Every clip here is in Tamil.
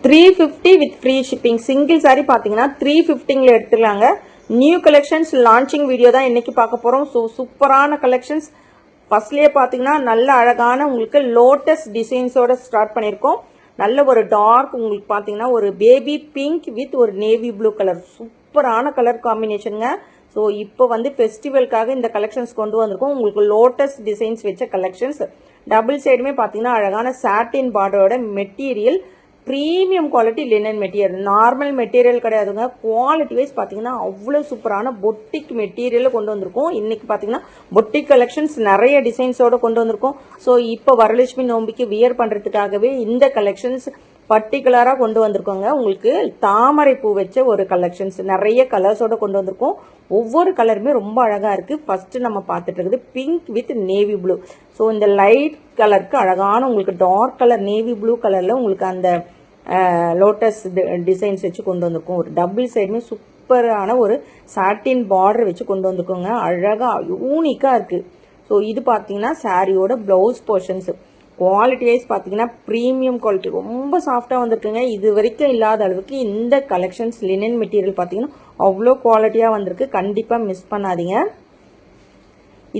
350 with free shipping. Single sorry பார்த்தீங்கன்னா 350ல எடுத்துக்கலாங்க. நியூ கலெக்ஷன்ஸ் லான்ச்சிங் வீடியோ தான் இன்னைக்கு பார்க்க போகிறோம். ஸோ சூப்பரான கலெக்ஷன்ஸ். ஃபர்ஸ்ட்லேயே பார்த்தீங்கன்னா நல்ல அழகான உங்களுக்கு லோட்டஸ் டிசைன்ஸோட ஸ்டார்ட் பண்ணியிருக்கோம். நல்ல ஒரு டார்க் உங்களுக்கு பார்த்தீங்கன்னா ஒரு பேபி பிங்க் வித் ஒரு நேவி ப்ளூ கலர், சூப்பரான கலர் காம்பினேஷனுங்க. ஸோ இப்போ வந்து ஃபெஸ்டிவலுக்காக இந்த கலெக்ஷன்ஸ் கொண்டு வந்திருக்கோம். உங்களுக்கு லோட்டஸ் டிசைன்ஸ் வச்ச கலெக்ஷன்ஸ். டபுள் சைடுமே பார்த்தீங்கன்னா அழகான சாட்டின் பார்டரோட material, premium quality linen material, normal material கிடையாதுங்க. குவாலிட்டி வைஸ் பார்த்தீங்கன்னா அவ்வளோ சூப்பரான பொட்டிக் மெட்டீரியலில் கொண்டு வந்திருக்கோம். இன்னைக்கு பார்த்தீங்கன்னா பொட்டிக் கலெக்ஷன்ஸ் நிறைய டிசைன்ஸோட கொண்டு வந்திருக்கோம். ஸோ இப்போ வரலட்சுமி நோம்பிக்கு வியர் பண்ணுறதுக்காகவே இந்த கலெக்ஷன்ஸ் பர்டிகுலராக கொண்டு வந்திருக்கோங்க. உங்களுக்கு தாமரை பூ வச்ச ஒரு கலெக்ஷன்ஸ் நிறைய கலர்ஸோட கொண்டு வந்திருக்கோம். ஒவ்வொரு கலருமே ரொம்ப அழகாக இருக்குது. ஃபர்ஸ்ட் நம்ம பார்த்துட்டு இருக்குது pink with navy blue. So இந்த லைட் கலருக்கு அழகான உங்களுக்கு டார்க் கலர் நேவி ப்ளூ கலரில் உங்களுக்கு அந்த லோட்டஸ் டிசைன்ஸ் வச்சு கொண்டு வந்திருக்கோம். ஒரு டபுள் சைடுமே சூப்பரான ஒரு சாட்டின் பார்டர் வச்சு கொண்டு வந்திருக்கோங்க. அழகாக யூனிக்காக இருக்குது. ஸோ இது பார்த்தீங்கன்னா சாரியோட ப்ளவுஸ் போர்ஷன்ஸ். குவாலிட்டி வைஸ் பார்த்தீங்கன்னா ப்ரீமியம் குவாலிட்டி, ரொம்ப சாஃப்டாக வந்திருக்குங்க. இது வரைக்கும் இல்லாத அளவுக்கு இந்த கலெக்ஷன்ஸ் லினன் மெட்டீரியல் பார்த்தீங்கன்னா அவ்வளோ குவாலிட்டியாக வந்திருக்கு. கண்டிப்பாக மிஸ் பண்ணாதீங்க.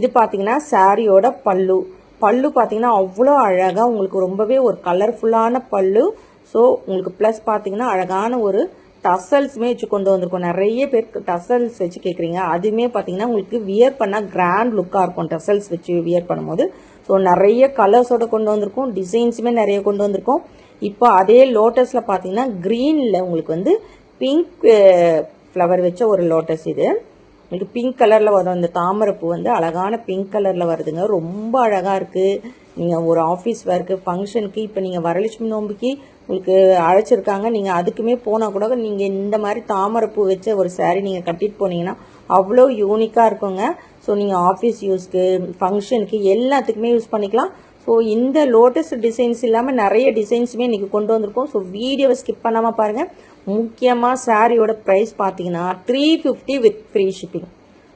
இது பார்த்தீங்கன்னா சாரியோட பல்லு. பல்லு பார்த்தீங்கன்னா அவ்வளோ அழகாக உங்களுக்கு ரொம்பவே ஒரு கலர்ஃபுல்லான பல்லு. ஸோ உங்களுக்கு ப்ளஸ் பார்த்தீங்கன்னா அழகான ஒரு டசல்ஸுமே வச்சு கொண்டு வந்திருக்கோம். நிறைய பேருக்கு டசல்ஸ் வச்சு கேட்குறீங்க. அதுவுமே பார்த்தீங்கன்னா உங்களுக்கு வியர் பண்ணால் கிராண்ட் லுக்காக இருக்கும் டசல்ஸ் வச்சு வியர் பண்ணும்போது. ஸோ நிறைய கலர்ஸோட கொண்டு வந்திருக்கோம். டிசைன்ஸுமே நிறைய கொண்டு வந்திருக்கோம். இப்போ அதே லோட்டஸில் பார்த்தீங்கன்னா க்ரீனில் உங்களுக்கு வந்து பிங்க் ஃப்ளவர் வச்ச ஒரு லோட்டஸ். இது உங்களுக்கு பிங்க் கலரில் வரும். இந்த தாமரைப்பூ வந்து அழகான பிங்க் கலரில் வருதுங்க. ரொம்ப அழகாக இருக்குது. நீங்கள் ஒரு ஆஃபீஸ் ஒர்க்கு ஃபங்க்ஷனுக்கு இப்போ நீங்கள் வரலட்சுமி நோம்பிக்கு உங்களுக்கு அழைச்சிருக்காங்க, நீங்கள் அதுக்குமே போனால் கூட நீங்கள் இந்த மாதிரி தாமரைப்பூ வச்ச ஒரு சாரீ நீங்கள் கட்டிட்டு போனீங்கன்னா அவ்வளோ யூனிக்காக இருக்குங்க. ஸோ நீங்கள் ஆஃபீஸ் யூஸ்க்கு ஃபங்க்ஷனுக்கு எல்லாத்துக்குமே யூஸ் பண்ணிக்கலாம். ஸோ இந்த லோட்டஸ் டிசைன்ஸ் இல்லாமல் நிறைய டிசைன்ஸுமே இன்றைக்கி கொண்டு வந்திருக்கோம். ஸோ வீடியோவை ஸ்கிப் பண்ணாமல் பாருங்கள். முக்கியமாக சாரியோட ப்ரைஸ் பார்த்தீங்கன்னா 350 வித் ஃப்ரீ ஷிப்பிங்.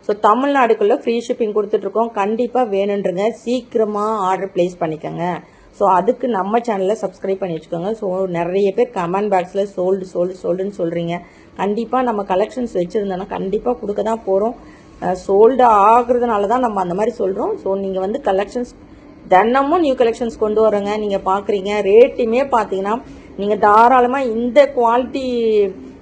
ஸோ தமிழ்நாடுக்குள்ளே ஃப்ரீ ஷிப்பிங் கொடுத்துட்ருக்கோம். கண்டிப்பாக வேணுன்றங்க சீக்கிரமாக ஆர்டர் ப்ளேஸ் பண்ணிக்கோங்க. ஸோ அதுக்கு நம்ம சேனலில் சப்ஸ்கிரைப் பண்ணி வச்சுக்கோங்க. ஸோ நிறைய பேர் கமெண்ட் பாக்ஸில் சோல்டுன்னு சொல்கிறீங்க. கண்டிப்பாக நம்ம கலெக்ஷன்ஸ் வச்சுருந்தோன்னா கண்டிப்பாக கொடுக்க தான் போகிறோம். சோல்டு ஆகுறதுனால தான் நம்ம அந்த மாதிரி சொல்கிறோம். ஸோ நீங்கள் வந்து கலெக்ஷன்ஸ் தினமும் நியூ கலெக்ஷன்ஸ் கொண்டு வரோங்க. நீங்கள் பார்க்குறீங்க ரேட்டுமே பார்த்தீங்கன்னா நீங்கள் தாராளமாக இந்த குவாலிட்டி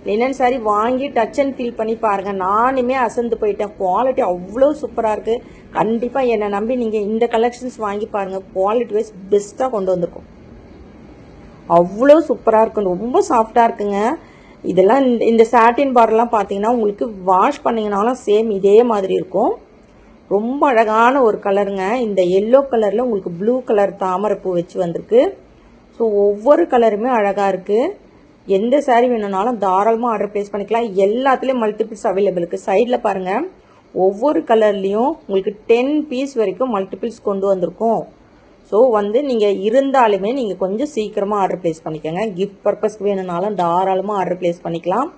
லினன் சாரி வாங்கி டச் அண்ட் ஃபீல் பண்ணி பாருங்கள். நானுமே அசந்து போயிட்டேன். குவாலிட்டி அவ்வளோ சூப்பராக இருக்குது. கண்டிப்பாக என்னை நம்பி நீங்கள் இந்த கலெக்ஷன்ஸ் வாங்கி பாருங்கள். குவாலிட்டி வைஸ் பெஸ்ட்டாக கொண்டு வந்திருக்கோம். அவ்வளோ சூப்பராக இருக்கும். ரொம்ப சாஃப்டாக இருக்குங்க. இதெல்லாம் இந்த சாட்டின் பார்டர்லாம் பார்த்தீங்கன்னா உங்களுக்கு வாஷ் பண்ணிங்கனாலும் சேம் இதே மாதிரி இருக்கும். ரொம்ப அழகான ஒரு கலருங்க. இந்த எல்லோ கலரில் உங்களுக்கு ப்ளூ கலர் தாமரைப்பூ வச்சு வந்திருக்கு. ஸோ ஒவ்வொரு கலருமே அழகாக இருக்குது. எந்த சாரீ வேணும்னாலும் தாராளமாக ஆர்டர் ப்ளேஸ் பண்ணிக்கலாம். எல்லாத்துலேயும் மல்டிபிள்ஸ் அவைலபிள் இருக்குது. சைடில் பாருங்கள் ஒவ்வொரு கலர்லேயும் உங்களுக்கு 10 பீஸ் வரைக்கும் மல்டிபிள்ஸ் கொண்டு வந்திருக்கோம். ஸோ வந்து நீங்கள் இருந்தாலுமே நீங்கள் கொஞ்சம் சீக்கிரமாக ஆர்டர் ப்ளேஸ் பண்ணிக்கோங்க. கிஃப்ட் பர்பஸ்க்கு வேணும்னாலும் தாராளமாக ஆர்டர் ப்ளேஸ் பண்ணிக்கலாம்.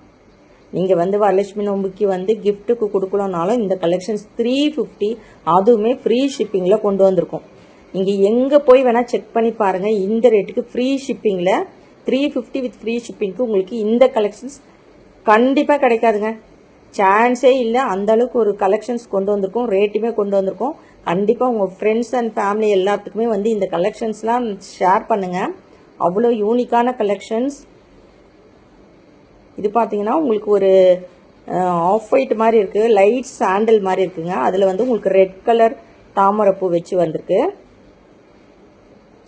நீங்கள் வந்து வரலட்சுமி நோம்புக்கு வந்து கிஃப்ட்டுக்கு கொடுக்கலனாலும் இந்த கலெக்ஷன்ஸ் 350 அதுவுமே ஃப்ரீ ஷிப்பிங்கில் கொண்டு வந்திருக்கோம். நீங்கள் எங்கே போய் வேணால் செக் பண்ணி பாருங்கள். இந்த ரேட்டுக்கு ஃப்ரீ ஷிப்பிங்கில் 350 வித் ஃப்ரீ ஷிப்பிங்க்கு உங்களுக்கு இந்த கலெக்ஷன்ஸ் கண்டிப்பாக கிடைக்காதுங்க. சான்ஸே இல்லை. அந்தளவுக்கு ஒரு கலெக்ஷன்ஸ் கொண்டு வந்திருக்கோம். ரேட்டுமே கொண்டு வந்திருக்கோம். கண்டிப்பாக உங்கள் ஃப்ரெண்ட்ஸ் அண்ட் ஃபேமிலி எல்லாத்துக்குமே வந்து இந்த கலெக்ஷன்ஸ்லாம் ஷேர் பண்ணுங்கள். அவ்வளோ யூனிக்கான கலெக்ஷன்ஸ். இது பார்த்தீங்கன்னா உங்களுக்கு ஒரு ஆஃப் ஒயிட் மாதிரி இருக்குது, லைட் சாண்டல் மாதிரி இருக்குங்க. அதில் வந்து உங்களுக்கு ரெட் கலர் தாமரைப்பூ வச்சு வந்திருக்கு.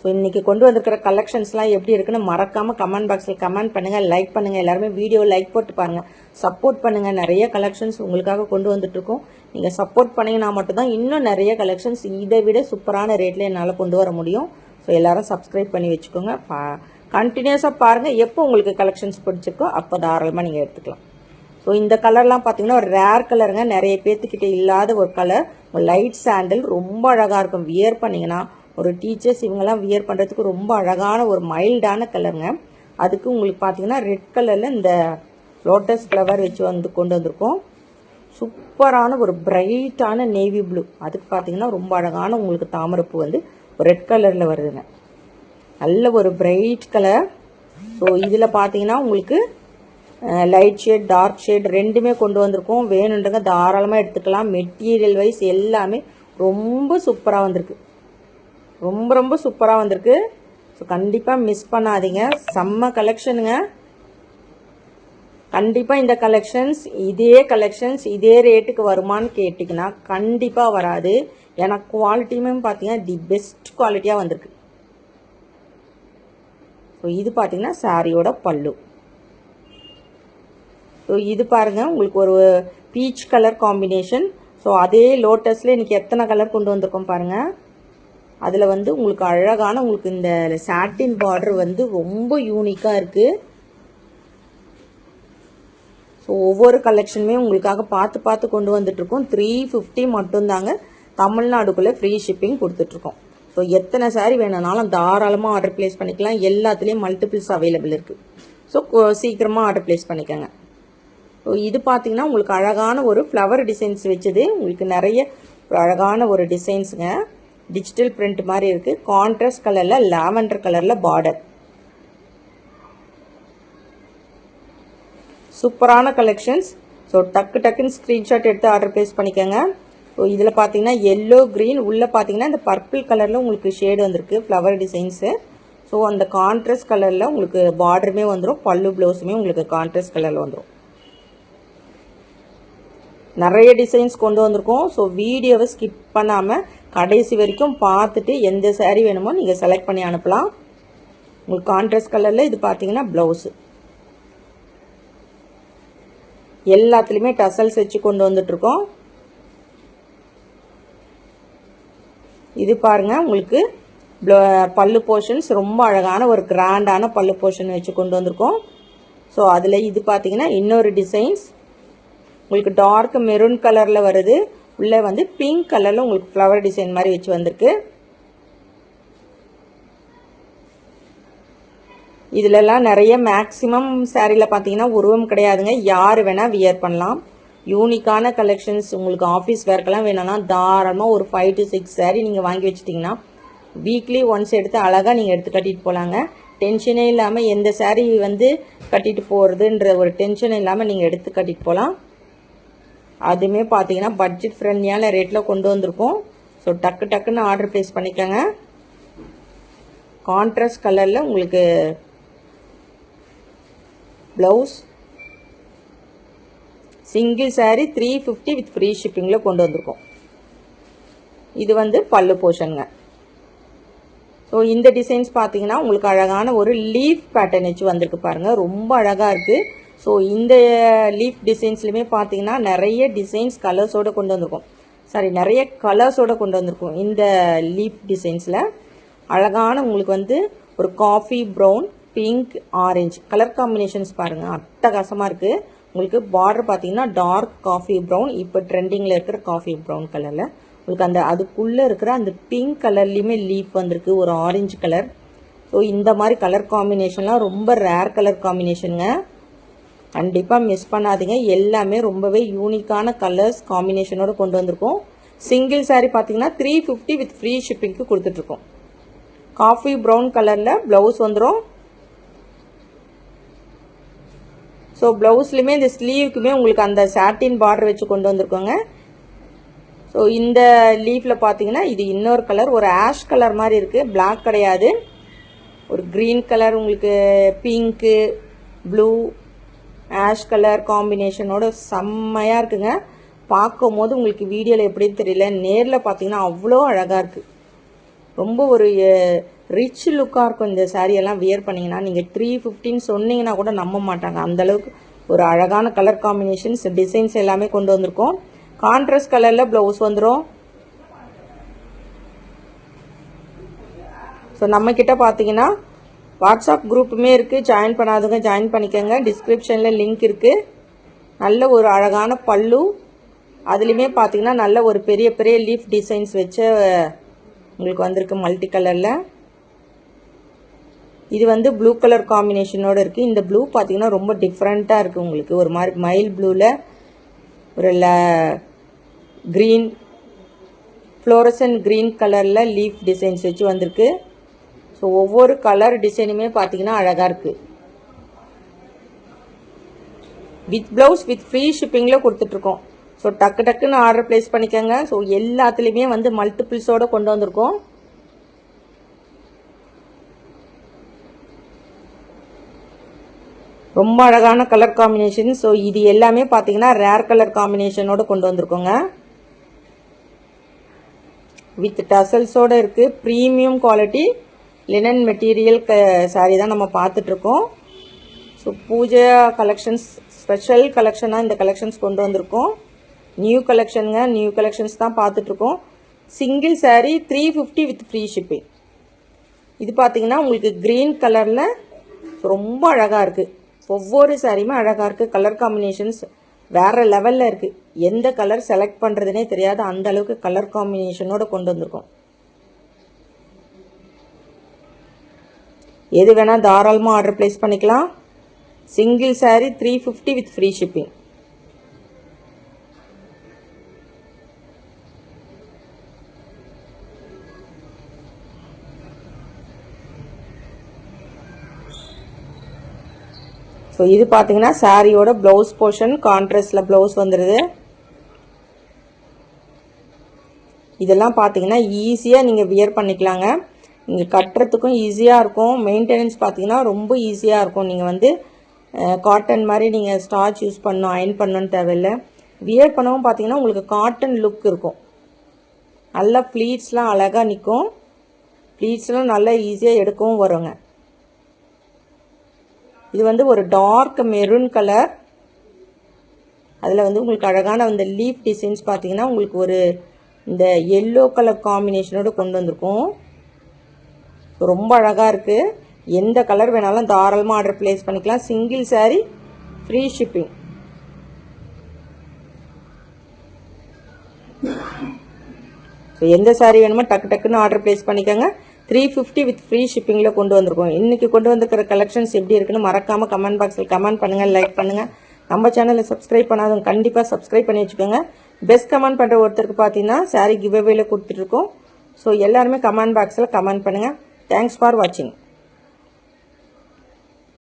ஸோ இன்றைக்கி கொண்டு வந்திருக்கிற கலெக்ஷன்ஸ்லாம் எப்படி இருக்குன்னு மறக்காமல் கமெண்ட் பாக்ஸில் கமெண்ட் பண்ணுங்கள், லைக் பண்ணுங்கள். எல்லாருமே வீடியோ லைக் போட்டு பாருங்கள், சப்போர்ட் பண்ணுங்கள். நிறைய கலெக்ஷன்ஸ் உங்களுக்காக கொண்டு வந்துட்டுருக்கோம். நீங்கள் சப்போர்ட் பண்ணிங்கன்னா மட்டும்தான் இன்னும் நிறைய கலெக்ஷன்ஸ் இதை விட சூப்பரான ரேட்டில் என்னால் கொண்டு வர முடியும். ஸோ எல்லோரும் சப்ஸ்கிரைப் பண்ணி வச்சுக்கோங்க. கண்டினியூஸாக பாருங்கள். எப்போ உங்களுக்கு கலெக்ஷன்ஸ் பிடிச்சிருக்கோ அப்போ தாராளமாக நீங்கள் எடுத்துக்கலாம். ஸோ இந்த கலர்லாம் பார்த்தீங்கன்னா ஒரு ரேர் கலருங்க. நிறைய பேர்த்துக்கிட்ட இல்லாத ஒரு கலர். லைட் சாண்டல் ரொம்ப அழகாக இருக்கும். வியர் பண்ணிங்கன்னா ஒரு டீச்சர்ஸ் இவங்கெல்லாம் வியர் பண்ணுறதுக்கு ரொம்ப அழகான ஒரு மைல்டான கலருங்க. அதுக்கு உங்களுக்கு பார்த்தீங்கன்னா ரெட் கலரில் இந்த லோட்டஸ் ஃப்ளவர் வச்சு வந்து கொண்டு வந்திருக்கோம். சூப்பரான ஒரு பிரைட்டான நேவி ப்ளூ. அதுக்கு பார்த்தீங்கன்னா ரொம்ப அழகான உங்களுக்கு தாமரைப்பூ வந்து ரெட் கலரில் வருதுங்க. நல்ல ஒரு பிரைட் கலர். ஸோ இதில் பார்த்தீங்கன்னா உங்களுக்கு லைட் ஷேட் டார்க் ஷேட் ரெண்டுமே கொண்டு வந்திருக்கோம். வேணுன்றங்க தாராளமாக எடுத்துக்கலாம். மெட்டீரியல் வைஸ் எல்லாமே ரொம்ப சூப்பராக வந்திருக்கு. ரொம்ப ரொம்ப சூப்பராக வந்திருக்கு. ஸோ கண்டிப்பாக மிஸ் பண்ணாதீங்க. செம்ம கலெக்ஷனுங்க. கண்டிப்பாக இந்த கலெக்ஷன்ஸ் இதே ரேட்டுக்கு வருமானு கேட்டிங்கன்னா கண்டிப்பாக வராது. ஏன்னா குவாலிட்டியுமே பார்த்தீங்கன்னா தி பெஸ்ட் குவாலிட்டியாக வந்திருக்கு. ஸோ இது பார்த்தீங்கன்னா சாரியோட பல்லு. ஸோ இது பாருங்கள் உங்களுக்கு ஒரு பீச் கலர் காம்பினேஷன். ஸோ அதே லோட்டஸில் இன்றைக்கி எத்தனை கலர் கொண்டு வந்திருக்கோம் பாருங்கள். அதில் வந்து உங்களுக்கு அழகான உங்களுக்கு இந்த சாட்டின் பார்டர் வந்து ரொம்ப யூனிக்காக இருக்குது. ஸோ ஒவ்வொரு கலெக்ஷனுமே உங்களுக்காக பார்த்து கொண்டு வந்துட்ருக்கோம். 350 மட்டும்தாங்க. தமிழ்நாடுக்குள்ளே ஃப்ரீ ஷிப்பிங் கொடுத்துட்ருக்கோம். ஸோ எத்தனை சாரீ வேணும்னாலும் தாராளமாக ஆர்டர் ப்ளேஸ் பண்ணிக்கலாம். எல்லாத்துலேயும் மல்டிபிள்ஸ் அவைலபிள் இருக்குது. ஸோ சீக்கிரமாக ஆர்டர் ப்ளேஸ் பண்ணிக்கோங்க. ஸோ இது பார்த்தீங்கன்னா உங்களுக்கு அழகான ஒரு ஃப்ளவர் டிசைன்ஸ் வச்சது. உங்களுக்கு நிறைய அழகான ஒரு டிசைன்ஸுங்க. டிஜிட்டல் பிரிண்ட் மாதிரி இருக்குது. கான்ட்ராஸ்ட் கலரில் லாவெண்டர் கலரில் பார்டர். சூப்பரான கலெக்ஷன்ஸ். ஸோ டக்குன்னு ஸ்க்ரீன்ஷாட் எடுத்து ஆர்டர் ப்ளேஸ் பண்ணிக்கோங்க. ஸோ இதில் பார்த்தீங்கன்னா எல்லோ க்ரீன் உள்ளே பார்த்தீங்கன்னா இந்த பர்பிள் கலரில் உங்களுக்கு ஷேடு வந்திருக்கு ஃப்ளவர் டிசைன்ஸு. ஸோ அந்த கான்ட்ராஸ்ட் கலரில் உங்களுக்கு பார்டருமே வந்துடும். பல்லு ப்ளவுஸுமே உங்களுக்கு கான்ட்ராஸ்ட் கலரில் வந்துடும். நிறைய டிசைன்ஸ் கொண்டு வந்திருக்கோம். ஸோ வீடியோவை ஸ்கிப் பண்ணாமல் கடைசி வரைக்கும் பார்த்துட்டு எந்த சாரீ வேணுமோ நீங்கள் செலக்ட் பண்ணி அனுப்பலாம். உங்களுக்கு கான்ட்ராஸ்ட் கலரில் இது பார்த்தீங்கன்னா ப்ளவுஸு. எல்லாத்துலேயுமே டசல்ஸ் வச்சு கொண்டு வந்துட்ருக்கோம். இது பாருங்க உங்களுக்கு பல்லு போர்ஷன்ஸ் ரொம்ப அழகான ஒரு கிராண்டான பல்லு போர்ஷன் வச்சு கொண்டு வந்திருக்கோம். ஸோ அதில் இது பார்த்தீங்கன்னா இன்னொரு டிசைன்ஸ் உங்களுக்கு டார்க் மெரூன் கலரில் வருது. உள்ளே வந்து பிங்க் கலரில் உங்களுக்கு ஃப்ளவர் டிசைன் மாதிரி வச்சு வந்திருக்கு. இதிலெல்லாம் நிறைய மேக்ஸிமம் சாரியில் பார்த்தீங்கன்னா உருவம் கிடையாதுங்க. யார் வேணால் வியர் பண்ணலாம். யூனிக்கான கலெக்ஷன்ஸ் உங்களுக்கு ஆஃபீஸ் வேர்க்கெல்லாம் வேணும்னா தாராளமாக ஒரு 5 to 6 சாரீ நீங்கள் வாங்கி வச்சிட்டிங்கன்னா வீக்லி ஒன்ஸ் எடுத்து அழகாக நீங்கள் எடுத்து கட்டிட்டு போகலாங்க. டென்ஷனே இல்லாமல் எந்த சாரீ வந்து கட்டிட்டு போகிறதுன்ற ஒரு டென்ஷன் இல்லாமல் நீங்கள் எடுத்து கட்டிட்டு போகலாம். அதுவுமே பார்த்தீங்கன்னா பட்ஜெட் ஃப்ரெண்ட்லியான ரேட்டில் கொண்டு வந்திருக்கோம். ஸோ டக்குன்னு ஆர்டர் ப்ளேஸ் பண்ணிக்கோங்க. கான்ட்ராஸ்ட் கலரில் உங்களுக்கு blouse. Single sari 350 with free ஷிப்பிங்கில் கொண்டு வந்திருக்கோம். இது வந்து பல்லு போர்ஷனுங்க. ஸோ இந்த டிசைன்ஸ் பார்த்தீங்கன்னா உங்களுக்கு அழகான ஒரு லீஃப் பேட்டர்ன் வச்சு வந்திருக்கு பாருங்கள். ரொம்ப அழகாக இருக்குது. ஸோ இந்த லீஃப் டிசைன்ஸ்லையுமே பார்த்தீங்கன்னா நிறைய டிசைன்ஸ் கலர்ஸோடு கொண்டு வந்திருக்கோம். நிறைய கலர்ஸோடு கொண்டு வந்திருக்கோம். இந்த லீஃப் டிசைன்ஸில் அழகான உங்களுக்கு வந்து ஒரு coffee brown, pink, orange colour combinations பாருங்கள். அட்டகாசமாக இருக்குது. உங்களுக்கு பார்டர் பார்த்தீங்கன்னா டார்க் காஃபி ப்ரௌன், இப்போ ட்ரெண்டிங்கில் இருக்கிற காஃபி ப்ரௌன் கலரில் உங்களுக்கு அந்த அதுக்குள்ளே இருக்கிற அந்த பிங்க் கலர்லேயுமே லீஃப் வந்திருக்கு, ஒரு ஆரஞ்சு கலர். ஸோ இந்த மாதிரி கலர் காம்பினேஷன்லாம் ரொம்ப ரேர் கலர் காம்பினேஷனுங்க. கண்டிப்பாக மிஸ் பண்ணாதீங்க. எல்லாமே ரொம்பவே யூனிக்கான கலர்ஸ் காம்பினேஷனோடு கொண்டு வந்திருக்கோம். சிங்கிள் சாரீ பார்த்தீங்கன்னா 350 வித் ஃப்ரீ ஷிப்பிங்க்கு கொடுத்துட்ருக்கோம். காஃபி ப்ரௌன் கலரில் ப்ளவுஸ் வந்துடும். ஸோ ப்ளவுஸ்லையுமே இந்த ஸ்லீவுக்குமே உங்களுக்கு அந்த சாட்டின் பார்டர் வச்சு கொண்டு வந்திருக்கோங்க. ஸோ இந்த லீஃபில் பார்த்தீங்கன்னா இது இன்னொரு கலர், ஒரு ஆஷ் கலர் மாதிரி இருக்குது. பிளாக் கிடையாது, ஒரு க்ரீன் கலர், உங்களுக்கு பிங்க்கு, ப்ளூ, ஆஷ் கலர் காம்பினேஷனோட செம்மையாக இருக்குங்க. பார்க்கும் போது உங்களுக்கு வீடியோவில் எப்படின்னு தெரியல, நேரில் பார்த்தீங்கன்னா அவ்வளோ அழகாக இருக்குது. ரொம்ப ஒரு ரிச் லுக்காக இருக்கும். இந்த சாரியெல்லாம் வியர் பண்ணிங்கன்னா நீங்கள் 350 சொன்னீங்கன்னா கூட நம்ப மாட்டாங்க. அந்தளவுக்கு ஒரு அழகான கலர் காம்பினேஷன்ஸ் டிசைன்ஸ் எல்லாமே கொண்டு வந்திருக்கோம். கான்ட்ராஸ்ட் கலரில் ப்ளவுஸ் வந்துடும். ஸோ நம்மக்கிட்ட பார்த்தீங்கன்னா வாட்ஸ்அப் குரூப்புமே இருக்குது. ஜாயின் பண்ணாதவங்க ஜாயின் பண்ணிக்கோங்க. டிஸ்கிரிப்ஷனில் லிங்க் இருக்குது. நல்ல ஒரு அழகான பல்லு, அதுலேயுமே பார்த்தீங்கன்னா நல்ல ஒரு பெரிய பெரிய லீஃப் டிசைன்ஸ் வச்ச உங்களுக்கு வந்திருக்கு மல்டி கலரில். இது வந்து ப்ளூ கலர் காம்பினேஷனோடு இருக்குது. இந்த ப்ளூ பார்த்தீங்கன்னா ரொம்ப டிஃப்ரெண்ட்டாக இருக்குது. உங்களுக்கு ஒரு மாதிரி மைல் ப்ளூவில் ஒரு க்ரீன், ஃப்ளோரசன் க்ரீன் கலரில் லீஃப் டிசைன்ஸ் வச்சு வந்திருக்கு. ஸோ ஒவ்வொரு கலர் டிசைனுமே பார்த்தீங்கன்னா அழகாக இருக்குது. வித் ப்ளவுஸ் வித் ஃப்ரீ ஷிப்பிங்கில் கொடுத்துட்ருக்கோம். ஸோ டக்கு டக்குன்னு ஆர்டர் ப்ளேஸ் பண்ணிக்கோங்க. ஸோ எல்லாத்துலேயுமே வந்து மல்டிபிள்ஸோடு கொண்டு வந்திருக்கோம். ரொம்ப அழகான கலர் காம்பினேஷன். ஸோ இது எல்லாமே பார்த்தீங்கன்னா ரேர் கலர் காம்பினேஷனோடு கொண்டு வந்திருக்கோங்க. வித் டசல்ஸோடு இருக்குது. Premium quality linen material sari தான் நம்ம பார்த்துட்ருக்கோம். ஸோ பூஜா கலெக்ஷன்ஸ் ஸ்பெஷல் கலெக்ஷனாக இந்த கலெக்ஷன்ஸ் கொண்டு வந்திருக்கோம். நியூ கலெக்ஷனுங்க, நியூ கலெக்ஷன்ஸ் தான் பார்த்துட்ருக்கோம். Single sari 350 with free shipping. இது பார்த்தீங்கன்னா உங்களுக்கு க்ரீன் கலரில் ரொம்ப அழகாக இருக்குது. ஒவ்வொரு சாரியுமே அழகாக இருக்குது. கலர் காம்பினேஷன்ஸ் வேறு லெவலில் இருக்குது. எந்த கலர் செலக்ட் பண்ணுறதுனே தெரியாது, அந்த அளவுக்கு கலர் காம்பினேஷனோடு கொண்டு வந்திருக்கோம். எது வேணால் தாராளமாக ஆர்டர் ப்ளேஸ் பண்ணிக்கலாம். Single sari 350 with free shipping. So இது பார்த்தீங்கன்னா சாரியோட ப்ளவுஸ் போர்ஷன் கான்ட்ராஸ்டில் ப்ளவுஸ் வந்துடுது. இதெல்லாம் பார்த்தீங்கன்னா ஈஸியாக நீங்கள் வியர் பண்ணிக்கலாங்க. நீங்கள் கட்டுறதுக்கும் ஈஸியாக இருக்கும். மெயின்டெனன்ஸ் பார்த்தீங்கன்னா ரொம்ப ஈஸியாக இருக்கும். நீங்கள் வந்து காட்டன் மாதிரி நீங்கள் ஸ்டார்ச் யூஸ் பண்ணணும், அயன் பண்ணணும்னு தேவையில்லை. வியர் பண்ணவும் பார்த்தீங்கன்னா உங்களுக்கு காட்டன் லுக் இருக்கும். நல்லா ப்ளீட்ஸ்லாம் அழகாக நிற்கும். ப்ளீட்ஸ்லாம் நல்லா ஈஸியாக எடுக்கவும் வருங்க. இது வந்து ஒரு டார்க் மெரூன் கலர். அதில் வந்து உங்களுக்கு அழகான அந்த லீஃப் டிசைன்ஸ் பார்த்தீங்கன்னா உங்களுக்கு ஒரு இந்த எல்லோ கலர் காம்பினேஷனோடு கொண்டு வந்திருக்கோம். ரொம்ப அழகாக இருக்குது. எந்த கலர் வேணாலும் தாராளமாக ஆர்டர் ப்ளேஸ் பண்ணிக்கலாம். Single sari free shipping. So எந்த சாரீ வேணுமோ டக்கு டக்குன்னு ஆர்டர் ப்ளேஸ் பண்ணிக்கோங்க. 350 வித் ஃப்ரீ ஷிப்பிங்கில் கொண்டு வந்திருக்கோம். இன்றைக்கி கொண்டு வந்திருக்கிற கலெக்ஷன்ஸ் எப்படி இருக்குன்னு மறக்காமல் கமெண்ட் பாக்ஸில் கமெண்ட் பண்ணுங்கள், லைக் பண்ணுங்கள். நம்ம சேனலை சப்ஸ்கிரைப் பண்ணாதவங்க கண்டிப்பாக சப்ஸ்கிரைப் பண்ணி வச்சுக்கோங்க. பெஸ்ட் கமெண்ட் பண்ணுற ஒருத்தருக்கு பார்த்தீங்கன்னா சாரீ கிவ் அவேல கொடுத்துட்ருக்கோம். ஸோ எல்லாருமே கமெண்ட் பாக்ஸில் கமெண்ட் பண்ணுங்கள். தேங்க்ஸ் ஃபார் வாட்சிங்.